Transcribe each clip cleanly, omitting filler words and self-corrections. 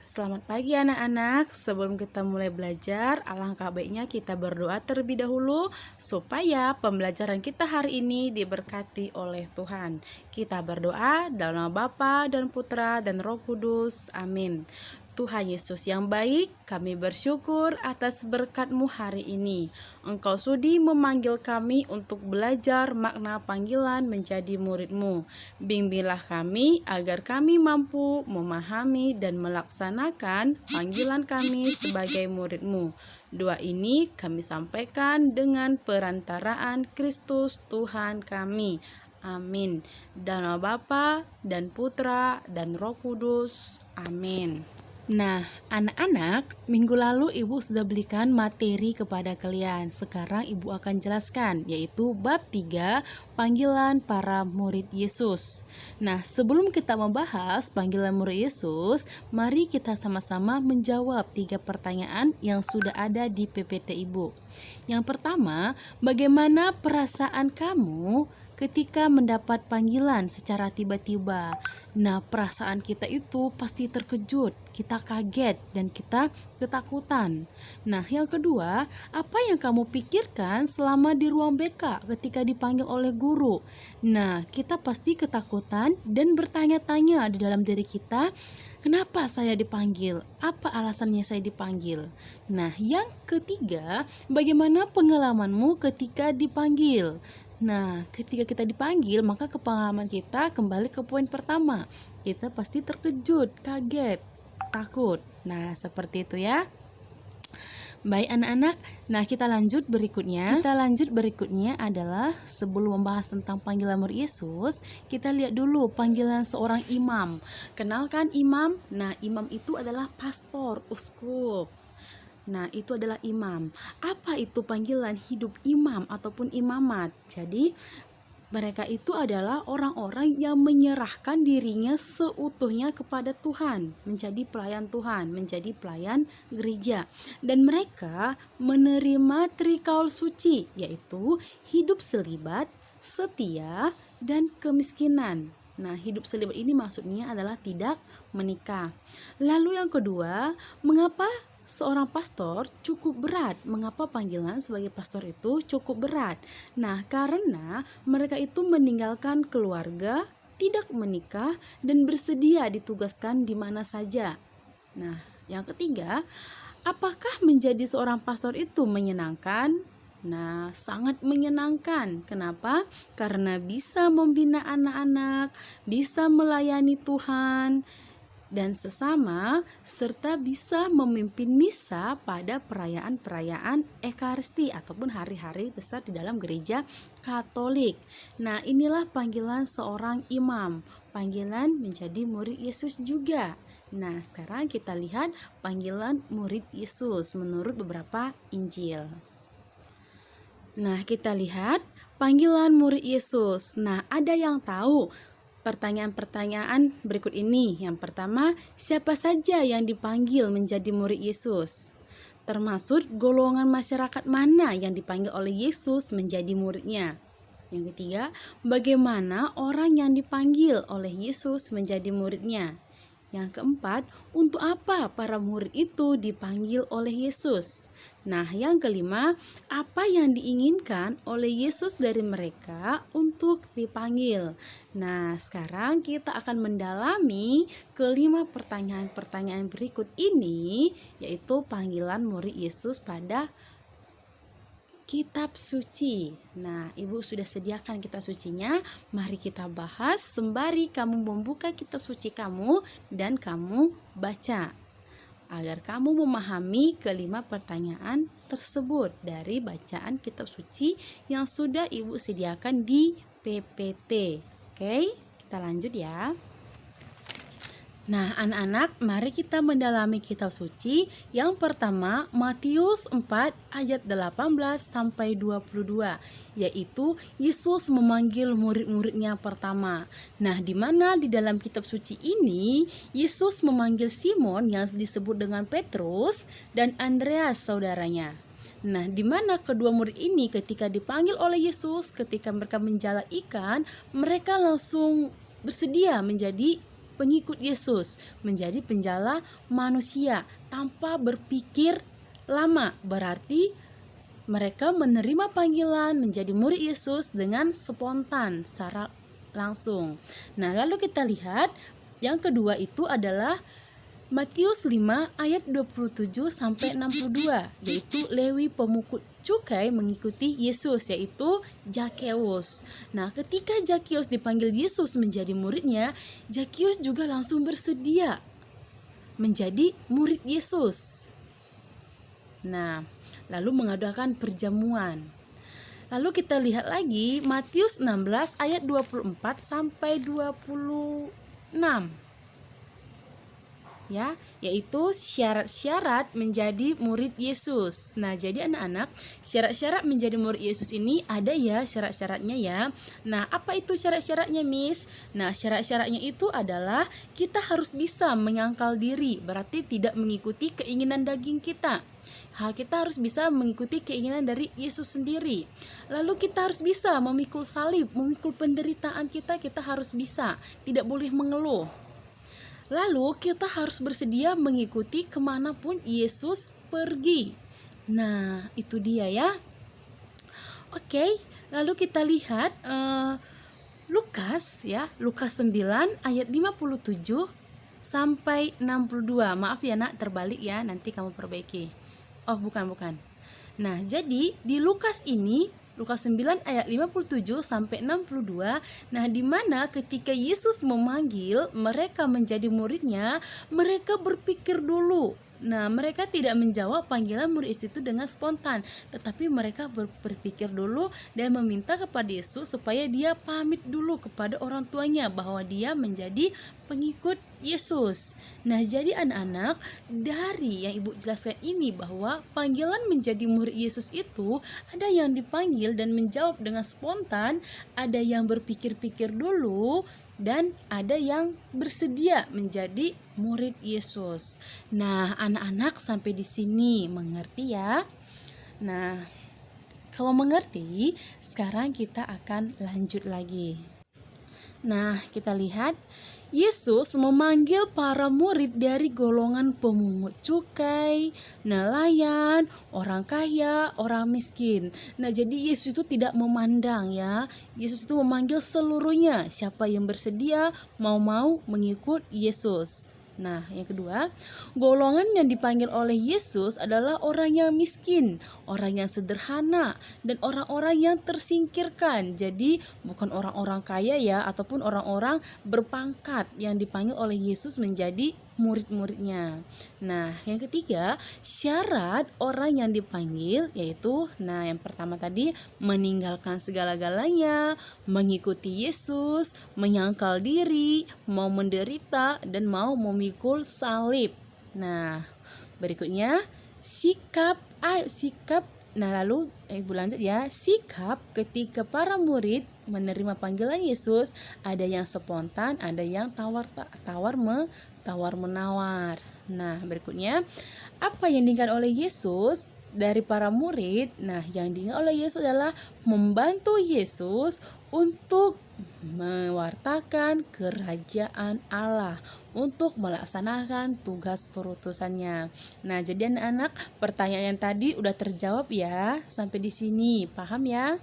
Selamat pagi anak-anak. Sebelum kita mulai belajar, alangkah baiknya kita berdoa terlebih dahulu supaya pembelajaran kita hari ini diberkati oleh Tuhan. Kita berdoa dalam nama Bapa dan Putra dan Roh Kudus. Amin. Tuhan Yesus yang baik, kami bersyukur atas berkat-Mu hari ini. Engkau sudi memanggil kami untuk belajar makna panggilan menjadi murid-Mu. Bimbinglah kami agar kami mampu memahami dan melaksanakan panggilan kami sebagai murid-Mu. Doa ini kami sampaikan dengan perantaraan Kristus Tuhan kami. Amin. Dalam nama Bapa dan Putra dan Roh Kudus. Amin. Nah, anak-anak, minggu lalu Ibu sudah berikan materi kepada kalian. Sekarang Ibu akan jelaskan, yaitu bab 3, panggilan para murid Yesus. Nah, sebelum kita membahas panggilan murid Yesus, mari kita sama-sama menjawab 3 pertanyaan yang sudah ada di PPT Ibu. Yang pertama, bagaimana perasaan kamu ketika mendapat panggilan secara tiba-tiba? Nah, perasaan kita itu pasti terkejut, kita kaget, dan kita ketakutan. Nah, yang kedua, apa yang kamu pikirkan selama di ruang BK ketika dipanggil oleh guru? Nah, kita pasti ketakutan dan bertanya-tanya di dalam diri kita, kenapa saya dipanggil? Apa alasannya saya dipanggil? Nah, yang ketiga, bagaimana pengalamanmu ketika dipanggil? Nah, ketika kita dipanggil, maka pengalaman kita kembali ke poin pertama. Kita pasti terkejut, kaget, takut. Nah, seperti itu ya. Baik anak-anak, nah kita lanjut berikutnya. Adalah sebelum membahas tentang panggilan murid Yesus, kita lihat dulu panggilan seorang imam. Kenalkan imam? Nah, imam itu adalah pastor, uskup. Nah, itu adalah imam. Apa itu panggilan hidup imam ataupun imamat? Jadi, mereka itu adalah orang-orang yang menyerahkan dirinya seutuhnya kepada Tuhan, menjadi pelayan Tuhan, menjadi pelayan gereja. Dan mereka menerima trikaul suci, yaitu hidup selibat, setia, dan kemiskinan. Nah, hidup selibat ini maksudnya adalah tidak menikah. Lalu yang kedua, mengapa seorang pastor cukup berat? Mengapa panggilan sebagai pastor itu cukup berat? Nah, karena mereka itu meninggalkan keluarga, tidak menikah, dan bersedia ditugaskan di mana saja. Nah, yang ketiga, apakah menjadi seorang pastor itu menyenangkan? Nah, sangat menyenangkan. Kenapa? Karena bisa membina anak-anak, bisa melayani Tuhan dan sesama, serta bisa memimpin misa pada perayaan-perayaan Ekaristi ataupun hari-hari besar di dalam gereja Katolik. Nah, inilah panggilan seorang imam, panggilan menjadi murid Yesus juga. Nah, sekarang kita lihat panggilan murid Yesus menurut beberapa Injil. Nah, kita lihat panggilan murid Yesus. Nah, ada yang tahu pertanyaan-pertanyaan berikut ini. Yang pertama, siapa saja yang dipanggil menjadi murid Yesus? Termasuk golongan masyarakat mana yang dipanggil oleh Yesus menjadi muridnya? Yang ketiga, bagaimana orang yang dipanggil oleh Yesus menjadi muridnya? Yang keempat, untuk apa para murid itu dipanggil oleh Yesus? Nah, yang kelima, apa yang diinginkan oleh Yesus dari mereka untuk dipanggil? Nah, sekarang kita akan mendalami kelima pertanyaan-pertanyaan berikut ini, yaitu panggilan murid Yesus pada kitab suci. Nah, Ibu sudah sediakan kitab sucinya. Mari kita bahas sembari kamu membuka kitab suci kamu dan kamu baca, agar kamu memahami kelima pertanyaan tersebut dari bacaan kitab suci yang sudah Ibu sediakan di PPT. Oke, kita lanjut ya. Nah, anak-anak, mari kita mendalami kitab suci. Yang pertama, Matius 4 ayat 18 sampai 22, yaitu Yesus memanggil murid-muridnya pertama. Nah, di mana di dalam kitab suci ini Yesus memanggil Simon yang disebut dengan Petrus dan Andreas saudaranya. Nah, di mana kedua murid ini ketika dipanggil oleh Yesus, ketika mereka menjala ikan, mereka langsung bersedia menjadi pengikut Yesus, menjadi penjala manusia tanpa berpikir lama. Berarti mereka menerima panggilan menjadi murid Yesus dengan spontan, secara langsung. Nah, lalu kita lihat yang kedua itu adalah Matius 5 ayat 27 sampai 62, yaitu Lewi pemungut cukai mengikuti Yesus, yaitu Zakeus. Nah, ketika Zakeus dipanggil Yesus menjadi muridnya, Zakeus juga langsung bersedia menjadi murid Yesus. Nah, lalu mengadakan perjamuan. Lalu kita lihat lagi Matius 16 ayat 24 sampai 26. Ya, yaitu syarat-syarat menjadi murid Yesus. Nah, jadi anak-anak, syarat-syarat menjadi murid Yesus ini ada ya syarat-syaratnya ya. Nah, apa itu syarat-syaratnya, Miss? Nah, syarat-syaratnya itu adalah kita harus bisa menyangkal diri, berarti tidak mengikuti keinginan daging kita. Kita harus bisa mengikuti keinginan dari Yesus sendiri. Lalu kita harus bisa memikul salib, memikul penderitaan kita harus bisa, tidak boleh mengeluh. Lalu kita harus bersedia mengikuti kemanapun Yesus pergi. Nah, itu dia ya. Oke, lalu kita lihat Lukas 9 ayat 57 sampai 62. Maaf ya nak, terbalik ya, nanti kamu perbaiki. Oh, bukan. Nah, jadi di Lukas 9 ayat 57 sampai 62. Nah, di mana ketika Yesus memanggil mereka menjadi muridnya, mereka berpikir dulu. Nah, mereka tidak menjawab panggilan murid itu dengan spontan, tetapi mereka berpikir dulu dan meminta kepada Yesus supaya dia pamit dulu kepada orang tuanya bahwa dia menjadi pengikut Yesus. Nah, jadi anak-anak, dari yang Ibu jelaskan ini bahwa panggilan menjadi murid Yesus itu ada yang dipanggil dan menjawab dengan spontan, ada yang berpikir-pikir dulu, dan ada yang bersedia menjadi murid Yesus. Nah, anak-anak sampai di sini mengerti ya? Nah, kalau mengerti, sekarang kita akan lanjut lagi. Nah, kita lihat Yesus memanggil para murid dari golongan pemungut cukai, nelayan, orang kaya, orang miskin. Nah, jadi Yesus itu tidak memandang ya. Yesus itu memanggil seluruhnya. Siapa yang bersedia mau mengikut Yesus. Nah, yang kedua, golongan yang dipanggil oleh Yesus adalah orang yang miskin, orang yang sederhana, dan orang-orang yang tersingkirkan. Jadi bukan orang-orang kaya ya, ataupun orang-orang berpangkat yang dipanggil oleh Yesus menjadi murid-muridnya. Nah, yang ketiga, syarat orang yang dipanggil yaitu, yang pertama tadi meninggalkan segala-galanya, mengikuti Yesus, menyangkal diri, mau menderita, dan mau memikul salib. Nah, berikutnya sikap. Nah, lalu Ibu lanjut ya. Sikap ketika para murid menerima panggilan Yesus, ada yang spontan, ada yang tawar-menawar. Nah, berikutnya apa yang diinginkan oleh Yesus dari para murid? Nah, yang diinginkan oleh Yesus adalah membantu Yesus untuk mewartakan kerajaan Allah, untuk melaksanakan tugas perutusannya. Nah, jadi anak-anak, pertanyaan yang tadi udah terjawab ya. Sampai di sini, paham ya?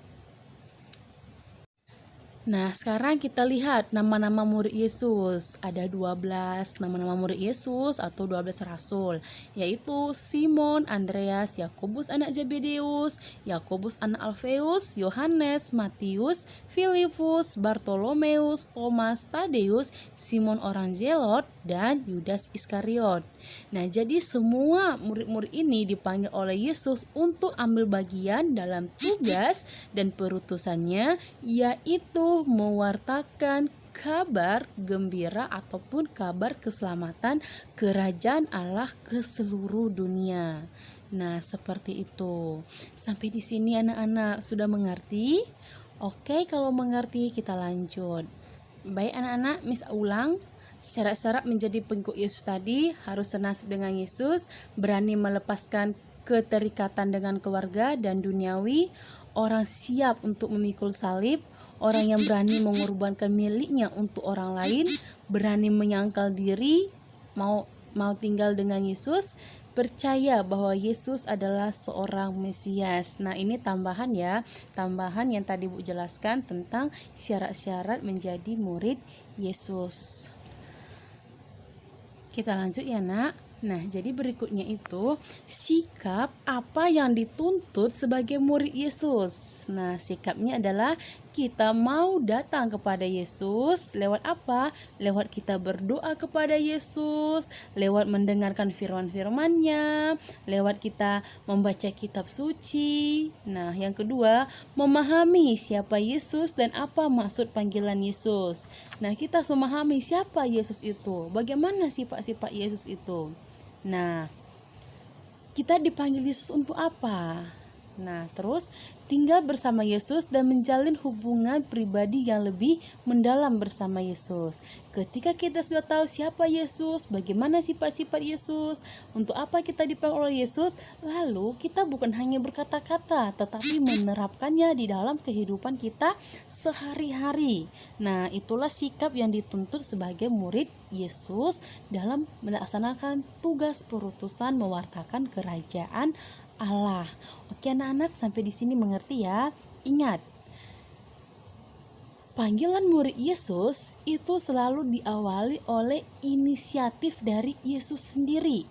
Nah, sekarang kita lihat nama-nama murid Yesus. Ada 12 nama-nama murid Yesus atau 12 rasul, yaitu Simon, Andreas, Yakobus anak Zebedeus, Yakobus anak Alfeus, Yohanes, Matius, Filipus, Bartolomeus, Thomas, Tadeus, Simon orang Zelot, dan Yudas Iskariot. Nah, jadi semua murid-murid ini dipanggil oleh Yesus untuk ambil bagian dalam tugas dan perutusannya, yaitu mewartakan kabar gembira ataupun kabar keselamatan kerajaan Allah ke seluruh dunia. Nah, seperti itu. Sampai di sini anak-anak sudah mengerti? Oke, kalau mengerti kita lanjut. Baik anak-anak, Miss ulang. Syarat-syarat menjadi pengikut Yesus tadi harus senasib dengan Yesus, berani melepaskan keterikatan dengan keluarga dan duniawi, orang siap untuk memikul salib, orang yang berani mengorbankan miliknya untuk orang lain, berani menyangkal diri, mau tinggal dengan Yesus, percaya bahwa Yesus adalah seorang Mesias. Nah, ini tambahan ya, tambahan yang tadi Bu jelaskan tentang syarat-syarat menjadi murid Yesus. Kita lanjut ya nak. Nah, jadi berikutnya itu sikap apa yang dituntut sebagai murid Yesus. Nah, sikapnya adalah kita mau datang kepada Yesus lewat apa? Lewat kita berdoa kepada Yesus, lewat mendengarkan firman-firman-Nya, lewat kita membaca kitab suci. Nah, yang kedua, memahami siapa Yesus dan apa maksud panggilan Yesus. Nah, kita harus memahami siapa Yesus itu, bagaimana sifat-sifat Yesus itu. Nah, kita dipanggil Yesus untuk apa? Nah, terus tinggal bersama Yesus dan menjalin hubungan pribadi yang lebih mendalam bersama Yesus. Ketika kita sudah tahu siapa Yesus, bagaimana sifat-sifat Yesus, untuk apa kita dipanggil oleh Yesus, lalu kita bukan hanya berkata-kata, tetapi menerapkannya di dalam kehidupan kita sehari-hari. Nah, itulah sikap yang dituntut sebagai murid Yesus dalam melaksanakan tugas perutusan mewartakan kerajaan Allah. Oke anak-anak, sampai di sini mengerti ya. Ingat, panggilan murid Yesus itu selalu diawali oleh inisiatif dari Yesus sendiri.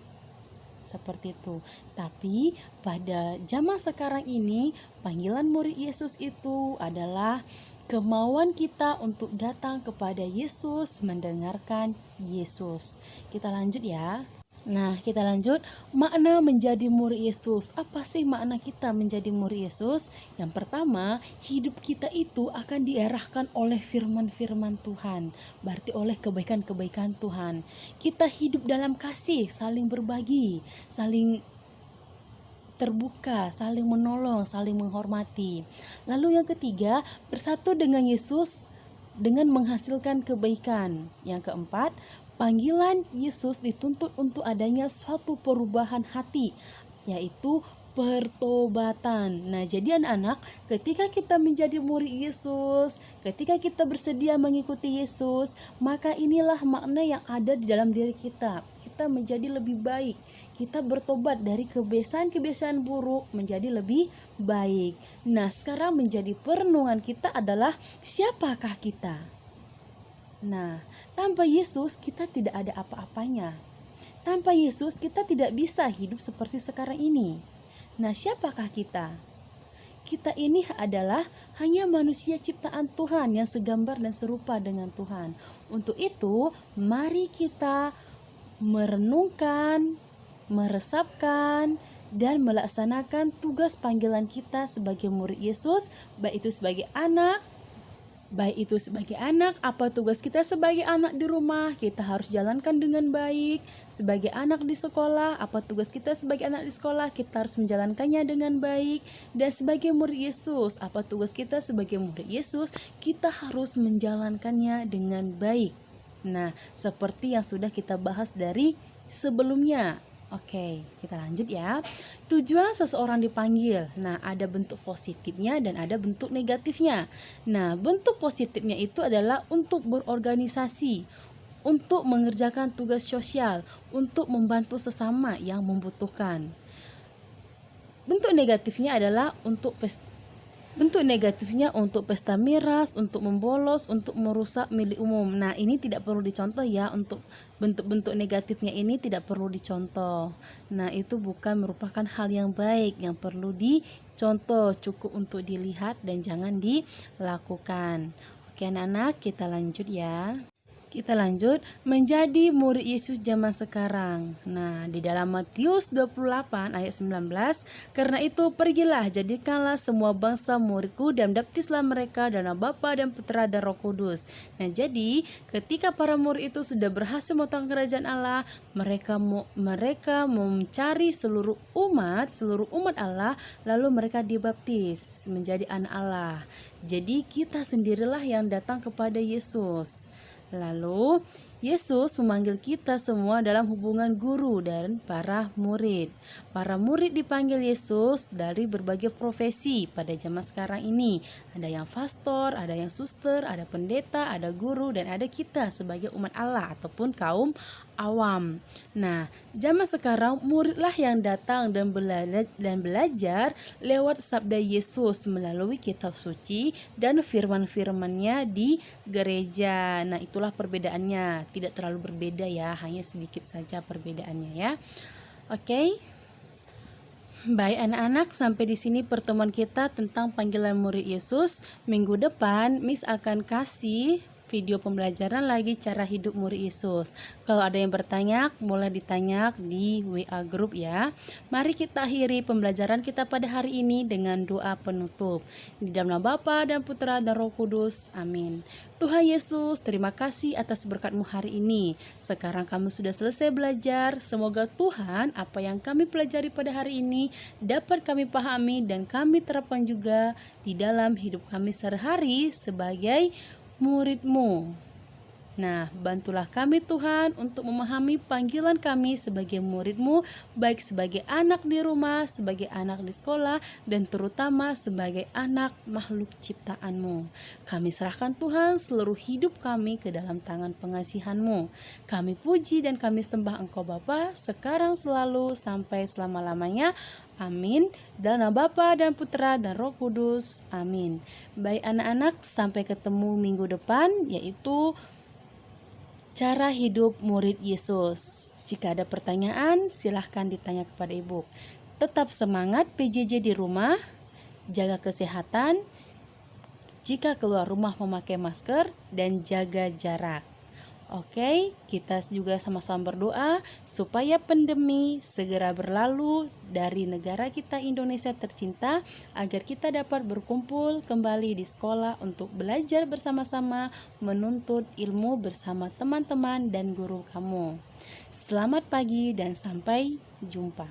Seperti itu. Tapi pada zaman sekarang ini, panggilan murid Yesus itu adalah kemauan kita untuk datang kepada Yesus, mendengarkan Yesus. Kita lanjut ya. Nah, kita lanjut. Makna menjadi murid Yesus. Apa sih makna kita menjadi murid Yesus? Yang pertama, hidup kita itu akan diarahkan oleh firman-firman Tuhan. Berarti oleh kebaikan-kebaikan Tuhan. Kita hidup dalam kasih, saling berbagi, saling terbuka, saling menolong, saling menghormati. Lalu yang ketiga, bersatu dengan Yesus dengan menghasilkan kebaikan. Yang keempat, panggilan Yesus dituntut untuk adanya suatu perubahan hati, yaitu pertobatan. Nah, jadi anak-anak, ketika kita menjadi murid Yesus, ketika kita bersedia mengikuti Yesus, maka inilah makna yang ada di dalam diri kita. Kita menjadi lebih baik. Kita bertobat dari kebiasaan-kebiasaan buruk menjadi lebih baik. Nah, sekarang menjadi perenungan kita adalah siapakah kita? Nah, tanpa Yesus kita tidak ada apa-apanya. Tanpa Yesus kita tidak bisa hidup seperti sekarang ini. Nah, siapakah kita? Kita ini adalah hanya manusia ciptaan Tuhan yang segambar dan serupa dengan Tuhan. Untuk itu, mari kita merenungkan, meresapkan, dan melaksanakan tugas panggilan kita sebagai murid Yesus, baik itu sebagai anak, apa tugas kita sebagai anak di rumah, kita harus jalankan dengan baik. Sebagai anak di sekolah, apa tugas kita sebagai anak di sekolah, kita harus menjalankannya dengan baik. Dan sebagai murid Yesus, apa tugas kita sebagai murid Yesus, kita harus menjalankannya dengan baik. Nah, seperti yang sudah kita bahas dari sebelumnya. Oke, kita lanjut ya. Tujuan seseorang dipanggil. Nah, ada bentuk positifnya dan ada bentuk negatifnya. Nah, bentuk positifnya itu adalah untuk berorganisasi, untuk mengerjakan tugas sosial, untuk membantu sesama yang membutuhkan. Bentuk negatifnya adalah untuk pesta miras, untuk membolos, untuk merusak milik umum. Nah, ini tidak perlu dicontoh ya, untuk bentuk-bentuk negatifnya ini tidak perlu dicontoh. Nah, itu bukan merupakan hal yang baik yang perlu dicontoh, cukup untuk dilihat dan jangan dilakukan. Oke anak-anak, kita lanjut ya. Kita lanjut menjadi murid Yesus zaman sekarang. Nah, di dalam Matius 28 ayat 19, karena itu pergilah, jadikanlah semua bangsa muridku dan baptislah mereka dalam Bapa dan Putra dan Roh Kudus. Nah, jadi ketika para murid itu sudah berhasil memotong kerajaan Allah, mereka mencari seluruh umat Allah, lalu mereka dibaptis menjadi anak Allah. Jadi kita sendirilah yang datang kepada Yesus. Lalu Yesus memanggil kita semua dalam hubungan guru dan para murid. Para murid dipanggil Yesus dari berbagai profesi pada zaman sekarang ini. Ada yang pastor, ada yang suster, ada pendeta, ada guru, dan ada kita sebagai umat Allah ataupun kaum awam. Nah, zaman sekarang muridlah yang datang dan belajar lewat sabda Yesus melalui kitab suci dan firman-firman-Nya di gereja. Nah, itulah perbedaannya. Tidak terlalu berbeda ya, hanya sedikit saja perbedaannya ya. Oke. Baik anak-anak, sampai di sini pertemuan kita tentang panggilan murid Yesus. Minggu depan Miss akan kasih video pembelajaran lagi cara hidup murid Yesus. Kalau ada yang bertanya, boleh ditanya di WA group ya. Mari kita akhiri pembelajaran kita pada hari ini dengan doa penutup. Di dalam nama Bapa dan Putra dan Roh Kudus. Amin. Tuhan Yesus, terima kasih atas berkat-Mu hari ini. Sekarang kami sudah selesai belajar. Semoga Tuhan, apa yang kami pelajari pada hari ini dapat kami pahami dan kami terapkan juga di dalam hidup kami sehari-hari sebagai murid-Mu. Nah, bantulah kami Tuhan untuk memahami panggilan kami sebagai murid-Mu, baik sebagai anak di rumah, sebagai anak di sekolah, dan terutama sebagai anak makhluk ciptaan-Mu. Kami serahkan Tuhan seluruh hidup kami ke dalam tangan pengasihan-Mu. Kami puji dan kami sembah Engkau Bapa, sekarang selalu sampai selama-lamanya. Amin. Dalam nama Bapa dan Putra dan Roh Kudus. Amin. Baik anak-anak, sampai ketemu minggu depan, yaitu cara hidup murid Yesus. Jika ada pertanyaan, silahkan ditanya kepada Ibu. Tetap semangat PJJ di rumah, jaga kesehatan, jika keluar rumah memakai masker, dan jaga jarak. Oke, kita juga sama-sama berdoa supaya pandemi segera berlalu dari negara kita Indonesia tercinta, agar kita dapat berkumpul kembali di sekolah untuk belajar bersama-sama, menuntut ilmu bersama teman-teman dan guru kamu. Selamat pagi dan sampai jumpa.